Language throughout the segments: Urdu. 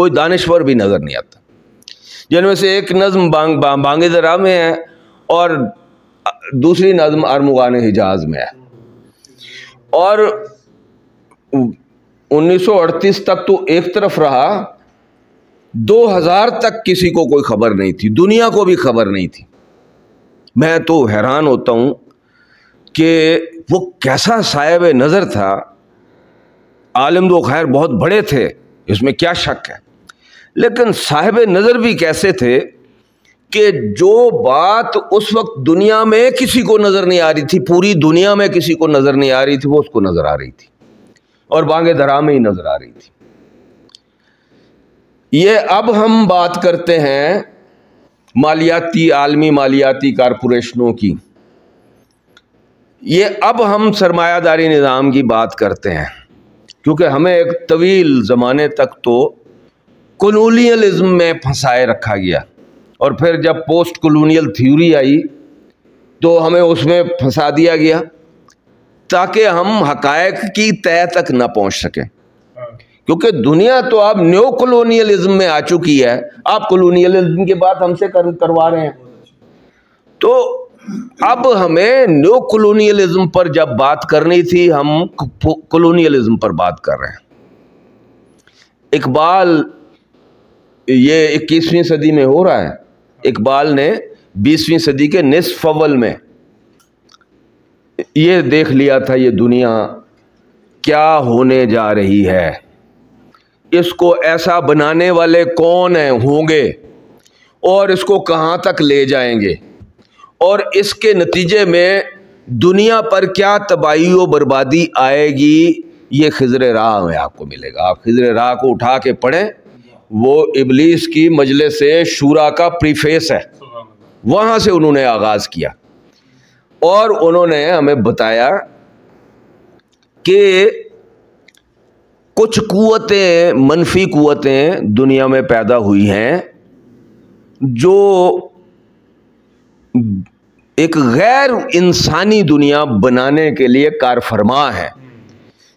کوئی دانشور بھی نظر نہیں آتا، جن میں سے ایک نظم بانگ درا میں ہے اور دوسری نظم ارمغان حجاز میں ہے، اور 1938 تک تو ایک طرف رہا، 2000 تک کسی کو کوئی خبر نہیں تھی، دنیا کو بھی خبر نہیں تھی۔ میں تو حیران ہوتا ہوں کہ وہ کیسا صاحب نظر تھا۔ عالم تو خیر بہت بڑے تھے، اس میں کیا شک ہے، لیکن صاحب نظر بھی کیسے تھے کہ جو بات اس وقت دنیا میں کسی کو نظر نہیں آ رہی تھی، پوری دنیا میں کسی کو نظر نہیں آ رہی تھی، وہ اس کو نظر آ رہی تھی، اور بانگ درا میں ہی نظر آ رہی تھی۔ یہ اب ہم بات کرتے ہیں مالیاتی، عالمی مالیاتی کارپوریشنوں کی، یہ اب ہم سرمایہ داری نظام کی بات کرتے ہیں، کیونکہ ہمیں ایک طویل زمانے تک تو کولونیلزم میں پھنسائے رکھا گیا، اور پھر جب پوسٹ کولونیل تھیوری آئی تو ہمیں اس میں پھنسا دیا گیا تاکہ ہم حقائق کی تہہ تک نہ پہنچ سکیں، کیونکہ دنیا تو اب نیو کولونیلزم میں آ چکی ہے، آپ کولونیلزم کی بات ہم سے کروا رہے ہیں، تو اب ہمیں نیو کولونیلزم پر جب بات کرنی تھی، ہم کولونیلزم پر بات کر رہے ہیں۔ اقبال، یہ 21ویں صدی میں ہو رہا ہے، اقبال نے 20ویں صدی کے نصف اول میں یہ دیکھ لیا تھا یہ دنیا کیا ہونے جا رہی ہے، اس کو ایسا بنانے والے کون ہیں ہوں گے، اور اس کو کہاں تک لے جائیں گے، اور اس کے نتیجے میں دنیا پر کیا تباہی و بربادی آئے گی، یہ خضر راہ میں آپ کو ملے گا۔ آپ خضر راہ کو اٹھا کے پڑھیں، وہ ابلیس کی مجلس شورا کا پریفیس ہے، وہاں سے انہوں نے آغاز کیا، اور انہوں نے ہمیں بتایا کہ کچھ قوتیں، منفی قوتیں دنیا میں پیدا ہوئی ہیں جو ایک غیر انسانی دنیا بنانے کے لیے کار فرما ہے،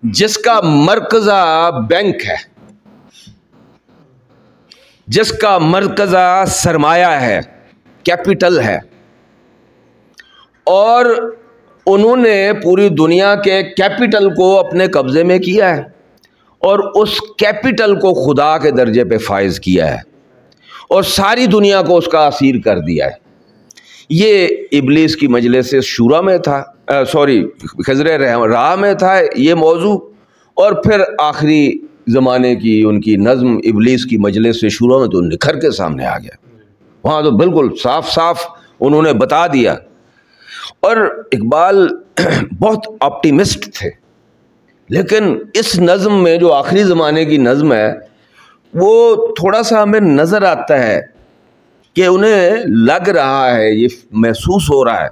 جس کا مرکزہ بینک ہے، جس کا مرکزہ سرمایہ ہے، کیپٹل ہے، اور انہوں نے پوری دنیا کے کیپٹل کو اپنے قبضے میں کیا ہے، اور اس کیپٹل کو خدا کے درجے پہ فائز کیا ہے، اور ساری دنیا کو اس کا اسیر کر دیا ہے۔ یہ ابلیس کی مجلس شورا میں تھا، خضر راہ میں تھا یہ موضوع، اور پھر آخری زمانے کی ان کی نظم ابلیس کی مجلس شورا میں تو نکھر کے سامنے آ گیا، وہاں تو بالکل صاف صاف انہوں نے بتا دیا۔ اور اقبال بہت آپٹیمسٹ تھے، لیکن اس نظم میں جو آخری زمانے کی نظم ہے وہ تھوڑا سا ہمیں نظر آتا ہے کہ انہیں لگ رہا ہے، یہ محسوس ہو رہا ہے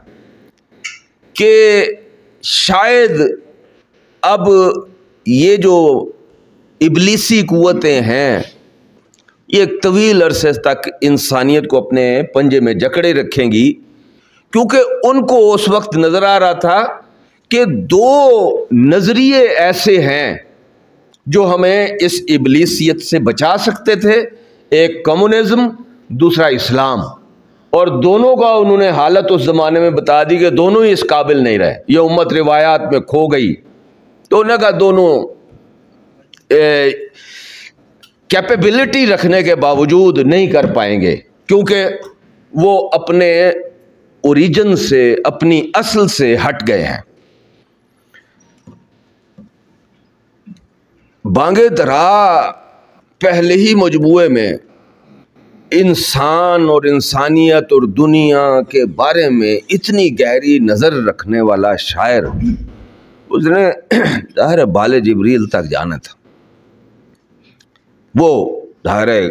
کہ شاید اب یہ جو ابلیسی قوتیں ہیں یہ ایک طویل عرصے تک انسانیت کو اپنے پنجے میں جکڑے رکھیں گی، کیونکہ ان کو اس وقت نظر آ رہا تھا کہ دو نظریے ایسے ہیں جو ہمیں اس ابلیسیت سے بچا سکتے تھے، ایک کمیونزم، دوسرا اسلام، اور دونوں کا انہوں نے حالت اس زمانے میں بتا دی کہ دونوں ہی اس قابل نہیں رہے، یہ امت روایات میں کھو گئی، تو انہوں نے دونوں کیپیبلٹی رکھنے کے باوجود نہیں کر پائیں گے، کیونکہ وہ اپنے اوریجن سے، اپنی اصل سے ہٹ گئے ہیں۔ بانگ درا پہلے ہی مجموعے میں انسان اور انسانیت اور دنیا کے بارے میں اتنی گہری نظر رکھنے والا شاعر، اس نے ظاہر بال جبریل تک جانا تھا۔ وہ ظاہر ہے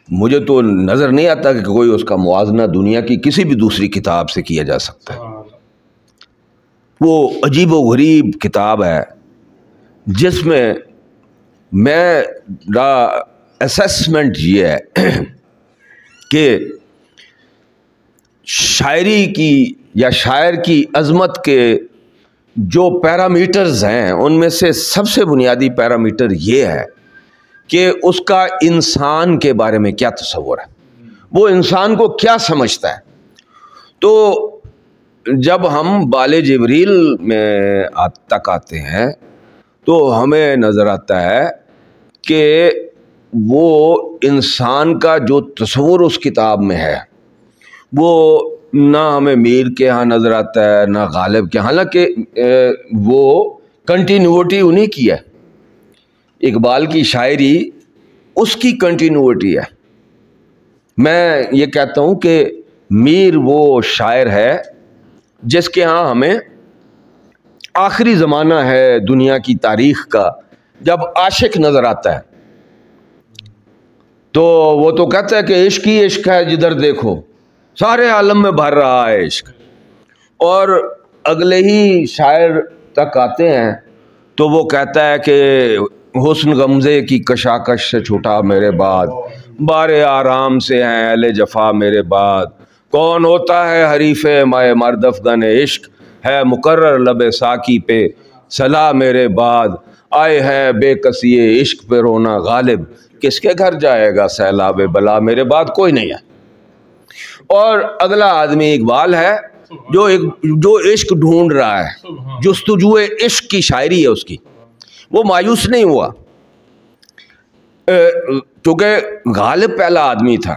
مجھے تو نظر نہیں آتا کہ کوئی اس کا موازنہ دنیا کی کسی بھی دوسری کتاب سے کیا جا سکتا ہے۔ وہ عجیب و غریب کتاب ہے جس میں میرا اسیسمنٹ یہ ہے کہ شاعری کی یا شاعر کی عظمت کے جو پیرامیٹرز ہیں ان میں سے سب سے بنیادی پیرامیٹر یہ ہے کہ اس کا انسان کے بارے میں کیا تصور ہے، وہ انسان کو کیا سمجھتا ہے۔ تو جب ہم بال جبریل میں تک آتے ہیں تو ہمیں نظر آتا ہے کہ وہ انسان کا جو تصور اس کتاب میں ہے وہ نہ ہمیں میر کے ہاں نظر آتا ہے نہ غالب کے، حالانکہ وہ کنٹینیوٹی انہی کی ہے۔ اقبال کی شاعری اس کی کنٹینیوٹی ہے۔ میں یہ کہتا ہوں کہ میر وہ شاعر ہے جس کے ہاں ہمیں آخری زمانہ ہے دنیا کی تاریخ کا جب عاشق نظر آتا ہے تو وہ تو کہتا ہے کہ عشق ہی عشق ہے جدھر دیکھو، سارے عالم میں بھر رہا ہے عشق، اور اگلے ہی شاعر تک آتے ہیں تو وہ کہتا ہے کہ حسن غمزے کی کشاکش سے چھوٹا میرے بعد، بارے آرام سے ہیں اہل جفا میرے بعد، کون ہوتا ہے حریف مائے مرد افغن عشق، ہے مقرر لب ساکی پہ صلا میرے بعد، آئے ہیں بے کسی عشق پہ رونا غالب، کس کے گھر جائے گا سیلاب بلا میرے بعد، کوئی نہیں ہے۔ اور اگلا آدمی اقبال ہے جو عشق ڈھونڈ رہا ہے، جستجو عشق کی شاعری ہے اس کی، وہ مایوس نہیں ہوا، کیونکہ غالب پہلا آدمی تھا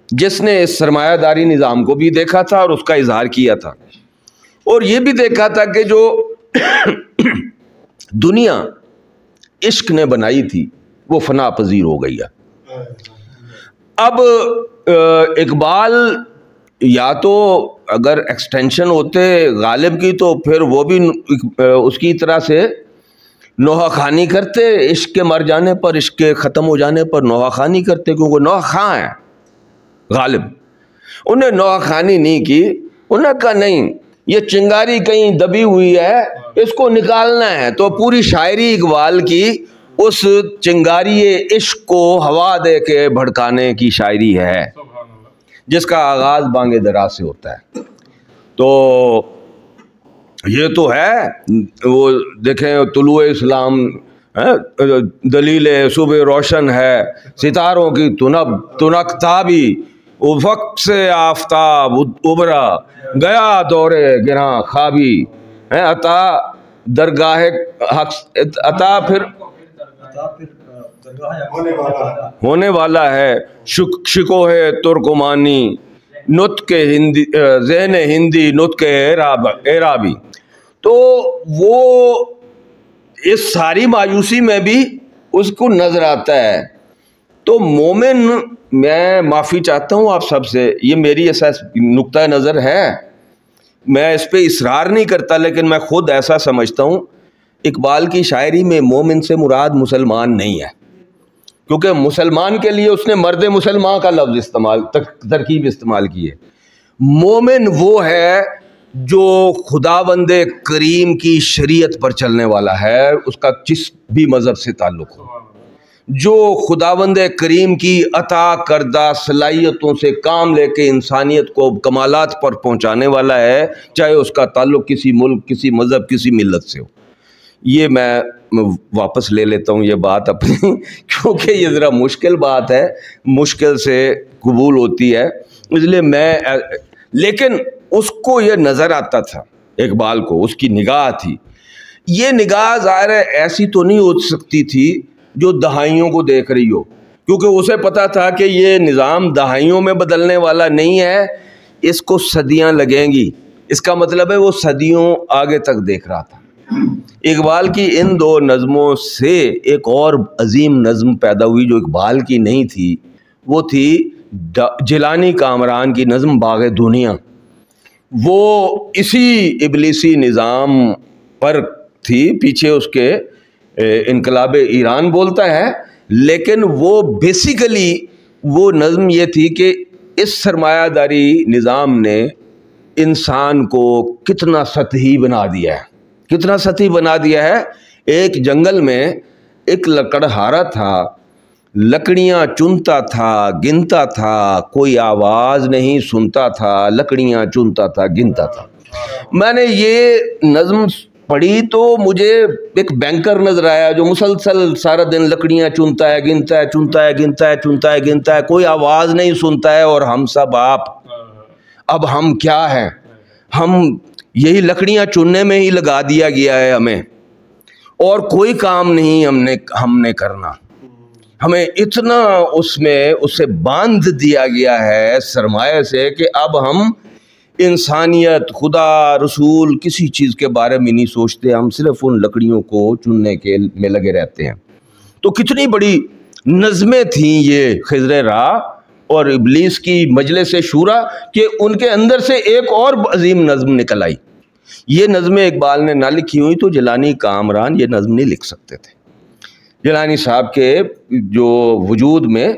جس نے اس سرمایہ داری نظام کو بھی دیکھا تھا اور اس کا اظہار کیا تھا، اور یہ بھی دیکھا تھا کہ جو دنیا عشق نے بنائی تھی وہ فنا پذیر ہو گئی ہے۔ اب اقبال یا تو اگر ایکسٹینشن ہوتے غالب کی تو پھر وہ بھی اس کی طرح سے نوحہ خوانی کرتے، عشق کے مر جانے پر، عشق کے ختم ہو جانے پر نوحہ خوانی کرتے، کیونکہ نوحہ خواں ہے غالب۔ انہیں نوحہ خوانی نہیں کی، انہیں کہا نہیں یہ چنگاری کہیں دبی ہوئی ہے اس کو نکالنا ہے، تو پوری شاعری اقبال کی اس چنگاری عشق کو ہوا دے کے بھڑکانے کی شاعری ہے، جس کا آغاز بانگ درا سے ہوتا ہے۔ تو یہ تو ہے، وہ دیکھیں طلوع اسلام دلیل صبح روشن ہے، ستاروں کی تنک تابی، افق سے آفتاب ابھرا، گیا دور گراں خوابی، عطا درگاہ حق، عطا پھر ہونے والا ہے، شکوہ ترکمانی، نطق ہندی، ذہن ہندی، نطق اعرابی۔ تو وہ اس ساری مایوسی میں بھی اس کو نظر آتا ہے۔ تو مومن، میں معافی چاہتا ہوں آپ سب سے، یہ میری ایسا نقطہ نظر ہے، میں اس پہ اصرار نہیں کرتا، لیکن میں خود ایسا سمجھتا ہوں اقبال کی شاعری میں مومن سے مراد مسلمان نہیں ہے، کیونکہ مسلمان کے لیے اس نے مرد مسلمان کا لفظ ترکیب استعمال کی ہے۔ مومن وہ ہے جو خداوند کریم کی شریعت پر چلنے والا ہے، اس کا جس بھی مذہب سے تعلق ہو، جو خداوند کریم کی عطا کردہ صلاحیتوں سے کام لے کے انسانیت کو کمالات پر پہنچانے والا ہے، چاہے اس کا تعلق کسی ملک، کسی مذہب، کسی ملت سے ہو۔ یہ میں واپس لے لیتا ہوں یہ بات اپنی، کیونکہ یہ ذرا مشکل بات ہے، مشکل سے قبول ہوتی ہے، اس لیے لیکن اس کو یہ نظر آتا تھا اقبال کو، اس کی نگاہ تھی، یہ نگاہ ظاہر ہے ایسی تو نہیں ہو سکتی تھی جو دہائیوں کو دیکھ رہی ہو، کیونکہ اسے پتا تھا کہ یہ نظام دہائیوں میں بدلنے والا نہیں ہے، اس کو صدیاں لگیں گی، اس کا مطلب ہے وہ صدیوں آگے تک دیکھ رہا تھا۔ اقبال کی ان دو نظموں سے ایک اور عظیم نظم پیدا ہوئی جو اقبال کی نہیں تھی، وہ تھی جیلانی کامران کی نظم باغ دنیا۔ وہ اسی ابلیسی نظام پر تھی، پیچھے اس کے انقلاب ایران بولتا ہے، لیکن وہ بیسیکلی وہ نظم یہ تھی کہ اس سرمایہ داری نظام نے انسان کو کتنا سطحی بنا دیا ہے، کتنا سطحی بنا دیا ہے۔ ایک جنگل میں ایک لکڑہارا تھا، لکڑیاں چنتا تھا، گنتا تھا، کوئی آواز نہیں سنتا تھا، لکڑیاں چنتا تھا، گنتا تھا۔ میں نے یہ نظم پڑھی تو مجھے ایک بینکر نظر آیا جو مسلسل سارا دن لکڑیاں چنتا ہے، گنتا ہے، چنتا ہے، گنتا ہے، چنتا ہے، گنتا ہے، کوئی آواز نہیں سنتا ہے، اور ہم سب اب ہم کیا ہیں؟ ہم یہی لکڑیاں چننے میں ہی لگا دیا گیا ہے ہمیں، اور کوئی کام نہیں ہم نے کرنا. ہمیں اتنا اس سے باندھ دیا گیا ہے سرمایہ سے کہ اب ہم انسانیت، خدا، رسول، کسی چیز کے بارے میں نہیں سوچتے، ہم صرف ان لکڑیوں کو چننے کے میں لگے رہتے ہیں. تو کتنی بڑی نظمیں تھیں یہ خضر راہ اور ابلیس کی مجلس شورا کہ ان کے اندر سے ایک اور عظیم نظم نکل آئی. یہ نظمیں اقبال نے نہ لکھی ہوئی تو جیلانی کامران یہ نظم نہیں لکھ سکتے تھے. جیلانی صاحب کے جو وجود میں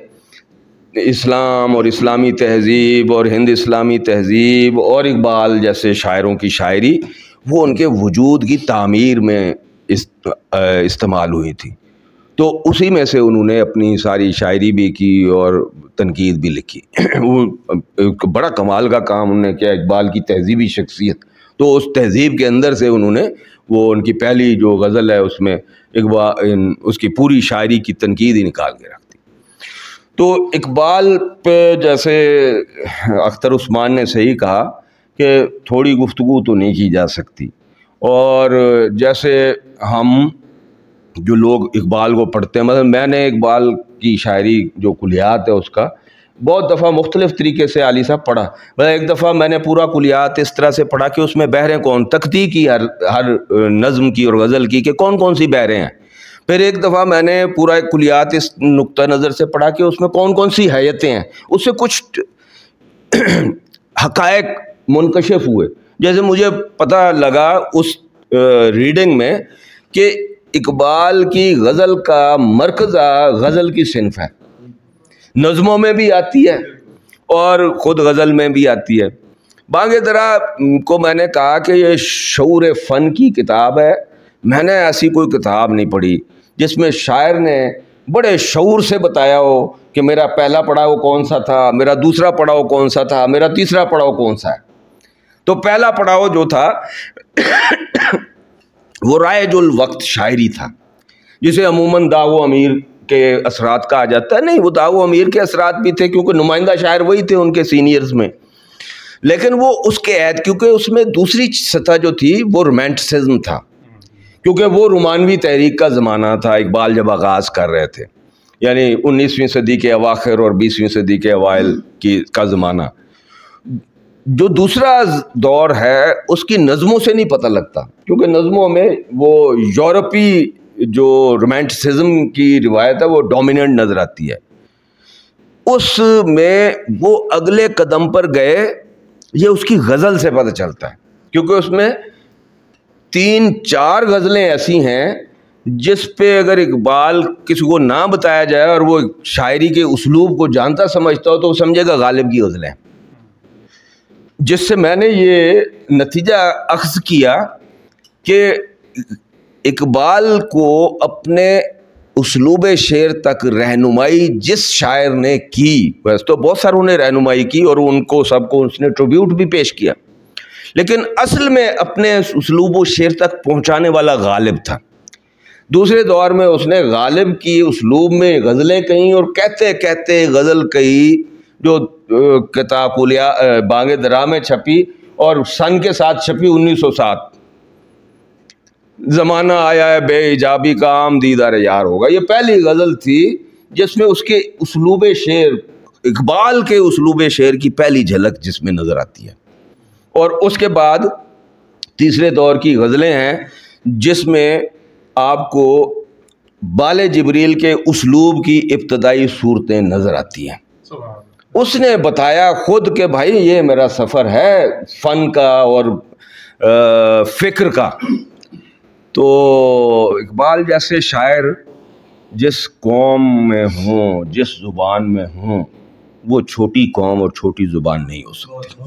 اسلام اور اسلامی تہذیب اور ہند اسلامی تہذیب اور اقبال جیسے شاعروں کی شاعری وہ ان کے وجود کی تعمیر میں استعمال ہوئی تھی. تو اسی میں سے انہوں نے اپنی ساری شاعری بھی کی اور تنقید بھی لکھی. وہ بڑا کمال کا کام انہوں نے کیا، اقبال کی تہذیبی شخصیت. تو اس تہذیب کے اندر سے انہوں نے وہ ان کی پہلی جو غزل ہے اس میں اقبال اس کی پوری شاعری کی تنقید ہی نکال کے رکھ دی. تو اقبال پہ جیسے اختر عثمان نے صحیح کہا کہ تھوڑی گفتگو تو نہیں کی جا سکتی، اور جیسے ہم جو لوگ اقبال کو پڑھتے ہیں، مثلا میں نے اقبال کی شاعری جو کلیات ہے اس کا بہت دفعہ مختلف طریقے سے علی صاحب پڑھا. ایک دفعہ میں نے پورا کلیات اس طرح سے پڑھا کہ اس میں بحریں کون تختی کی ہر نظم کی اور غزل کی کہ کون کون سی بحریں ہیں. پھر ایک دفعہ میں نے پورا ایک کلیات اس نقطہ نظر سے پڑھا کہ اس میں کون کون سی حیتیں ہیں. اس سے کچھ حقائق منکشف ہوئے. جیسے مجھے پتہ لگا اس ریڈنگ میں کہ اقبال کی غزل کا مرکزہ غزل کی صنف ہے، نظموں میں بھی آتی ہے اور خود غزل میں بھی آتی ہے. بانگ درا کو میں نے کہا کہ یہ شعور فن کی کتاب ہے. میں نے ایسی کوئی کتاب نہیں پڑھی جس میں شاعر نے بڑے شعور سے بتایا ہو کہ میرا پہلا پڑاؤ کون سا تھا، میرا دوسرا پڑاؤ کون سا تھا، میرا تیسرا پڑاؤ کون سا ہے. تو پہلا پڑاؤ جو تھا وہ رائج الوقت شاعری تھا، جسے عموماً داغ و امیر کے اثرات کہا جاتا ہے. نہیں، وہ داغ و امیر کے اثرات بھی تھے کیونکہ نمائندہ شاعر وہی تھے ان کے سینئرز میں، لیکن وہ اس کے عہد کیونکہ اس میں دوسری سطح جو تھی وہ رومانٹسزم تھا، کیونکہ وہ رومانوی تحریک کا زمانہ تھا. اقبال جب آغاز کر رہے تھے، یعنی 19ویں صدی کے اواخر اور 20ویں صدی کے اوائل کا زمانہ. جو دوسرا دور ہے اس کی نظموں سے نہیں پتہ لگتا، کیونکہ نظموں میں وہ یورپی جو رومانٹسزم کی روایت ہے وہ ڈومیننٹ نظر آتی ہے. اس میں وہ اگلے قدم پر گئے، یہ اس کی غزل سے پتہ چلتا ہے، کیونکہ اس میں 3-4 غزلیں ایسی ہیں جس پہ اگر اقبال کسی کو نہ بتایا جائے اور وہ شاعری کے اسلوب کو جانتا سمجھتا ہو تو وہ سمجھے گا غالب کی غزلیں. جس سے میں نے یہ نتیجہ اخذ کیا کہ اقبال کو اپنے اسلوب شعر تک رہنمائی جس شاعر نے کی، ویسے تو بہت ساروں نے رہنمائی کی اور ان کو سب کو اس نے ٹریبیوٹ بھی پیش کیا، لیکن اصل میں اپنے اسلوب و شعر تک پہنچانے والا غالب تھا. دوسرے دور میں اس نے غالب کی اسلوب میں غزلیں کہیں اور کہتے کہتے غزل کہی جو کتاب بانگ درا میں چھپی اور سن کے ساتھ چھپی 1907. زمانہ آیا ہے بے ایجابی کا عام دیدار یار ہوگا، یہ پہلی غزل تھی جس میں اس کے اسلوب شعر، اقبال کے اسلوب شعر کی پہلی جھلک جس میں نظر آتی ہے. اور اس کے بعد تیسرے دور کی غزلیں ہیں جس میں آپ کو بال جبریل کے اسلوب کی ابتدائی صورتیں نظر آتی ہیں. اس نے بتایا خود کہ بھائی یہ میرا سفر ہے فن کا اور فکر کا. تو اقبال جیسے شاعر جس قوم میں ہوں، جس زبان میں ہوں، وہ چھوٹی قوم اور چھوٹی زبان نہیں ہو سکتی.